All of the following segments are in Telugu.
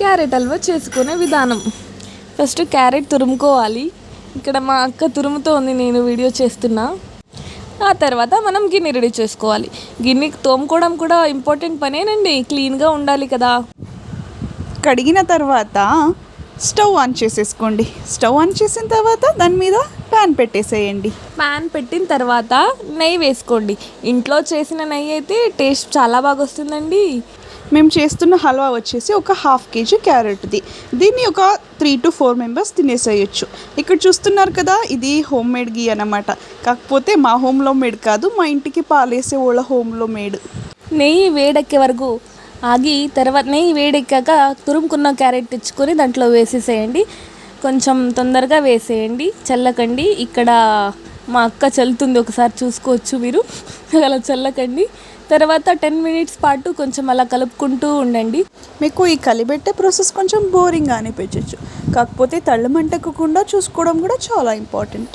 క్యారెట్ హల్వా చేసుకునే విధానం. ఫస్ట్ క్యారెట్ తురుముకోవాలి. ఇక్కడ మా అక్క తురుముతోంది, నేను వీడియో చేస్తున్నా. ఆ తర్వాత మనం గిన్నె రెడీ చేసుకోవాలి. గిన్నె తోముకోవడం కూడా ఇంపార్టెంట్ పనేనండి, క్లీన్గా ఉండాలి కదా. కడిగిన తర్వాత స్టవ్ ఆన్ చేసేసుకోండి. స్టవ్ ఆన్ చేసిన తర్వాత దాని మీద ప్యాన్ పెట్టేసేయండి. ప్యాన్ పెట్టిన తర్వాత నెయ్యి వేసుకోండి. ఇంట్లో చేసిన నెయ్యి అయితే టేస్ట్ చాలా బాగా వస్తుందండి. మేము చేస్తున్న హల్వా వచ్చేసి ఒక 1/2 kg క్యారెట్ది. దీన్ని ఒక 3 to 4 మెంబర్స్ తినేసేయచ్చు. ఇక్కడ చూస్తున్నారు కదా, ఇది హోమ్ మేడ్ గీ అన్నమాట. కాకపోతే మా హోమ్లో మేడ్ కాదు, మా ఇంటికి పాలేసే వాళ్ళ హోమ్లో మేడ్. నెయ్యి వేడెక్కే వరకు ఆగి తర్వాత నెయ్యి వేడెక్కాక తురుముకున్న క్యారెట్ తెచ్చుకొని దాంట్లో వేసేసేయండి. కొంచెం తొందరగా వేసేయండి, చల్లకండి. ఇక్కడ మా అక్క చల్లుతుంది, ఒకసారి చూసుకోవచ్చు మీరు. అలా చల్లకండి. తర్వాత 10 minutes పాటు కొంచెం అలా కలుపుకుంటూ ఉండండి. మీకు ఈ కలిపెట్టే ప్రాసెస్ కొంచెం బోరింగ్గా అనిపించవచ్చు, కాకపోతే తళ్ళమంటకుండా చూసుకోవడం కూడా చాలా ఇంపార్టెంట్.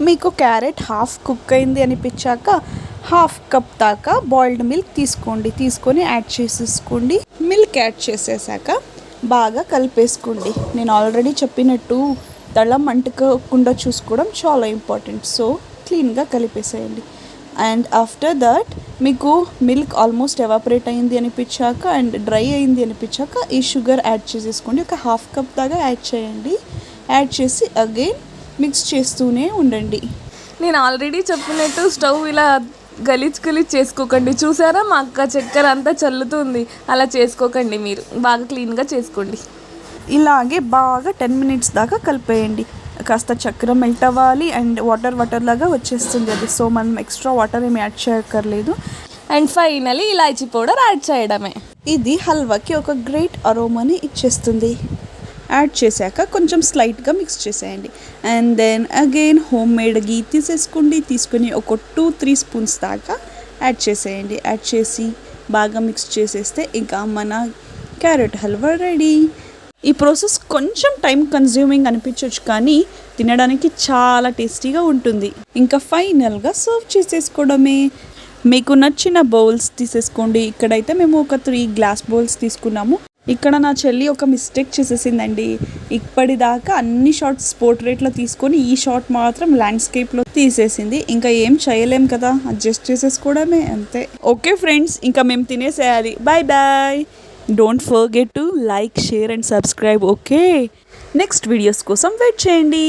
మీకు క్యారెట్ హాఫ్ కుక్ అయింది అనిపించాక 1/2 cup దాకా బాయిల్డ్ మిల్క్ తీసుకొని యాడ్ చేసేసుకోండి. మిల్క్ యాడ్ చేసేసాక బాగా కలిపేసుకోండి. నేను ఆల్రెడీ చెప్పినట్టు తళ్ళం అంటుకోకుండా చూసుకోవడం చాలా ఇంపార్టెంట్. సో క్లీన్గా కలిపేసేయండి. అండ్ ఆఫ్టర్ దట్ మీకు మిల్క్ ఆల్మోస్ట్ ఎవాపరేట్ అయింది అనిపించాక అండ్ డ్రై అయింది అనిపించాక ఈ షుగర్ యాడ్ చేసేసుకోండి. ఒక 1/2 cup దాకా యాడ్ చేయండి. యాడ్ చేసి అగైన్ మిక్స్ చేస్తూనే ఉండండి. నేను ఆల్రెడీ చెప్పినట్టు స్టవ్ ఇలా గలీజ్ చేసుకోకండి. చూసారా, మా అక్క చక్కెర అంతా చల్లుతుంది. అలా చేసుకోకండి, మీరు బాగా క్లీన్గా చేసుకోండి. ఇలాగే బాగా 10 minutes దాకా కలిపేయండి. కాస్త చక్కెర మెల్ట్ అవ్వాలి అండ్ వాటర్ లాగా వచ్చేస్తుంది అది. సో మనం ఎక్స్ట్రా వాటర్ ఏమి యాడ్ చేయక్కర్లేదు. And finally elaichi powder add చేయడమే. ఇది హల్వాకి ఒక గ్రేట్ అరోమాని ఇచ్చేస్తుంది. యాడ్ చేశాక కొంచెం స్లైట్గా మిక్స్ చేసేయండి. And then again home made ghee తీసుకొని ఒక 2-3 spoons దాకా యాడ్ చేసేయండి. యాడ్ చేసి బాగా మిక్స్ చేసేస్తే ఇంకా మన క్యారెట్ హల్వా రెడీ. ఈ ప్రాసెస్ కొంచెం టైం కన్జ్యూమింగ్ అనిపించవచ్చు, కానీ తినడానికి చాలా టేస్టీగా ఉంటుంది. ఇంకా ఫైనల్గా సర్వ్ చేసేసుకోవడమే. మీకు నచ్చిన బౌల్స్ తీసేసుకోండి. ఇక్కడైతే మేము ఒక 3 glass bowls తీసుకున్నాము. ఇక్కడ నా చెల్లి ఒక మిస్టేక్ చేసేసిందండి. ఇప్పటిదాకా అన్ని షార్ట్స్ పోర్ట్రేట్లో తీసుకొని ఈ షార్ట్ మాత్రం ల్యాండ్స్కేప్లో తీసేసింది. ఇంకా ఏం చేయలేం కదా, అడ్జస్ట్ చేసేసుకోవడమే అంతే. ఓకే ఫ్రెండ్స్, ఇంకా మేము తినేసేయాలి. Bye. Don't forget to like, share and subscribe. Okay, next videos కోసం వెయిట్ చేయండి.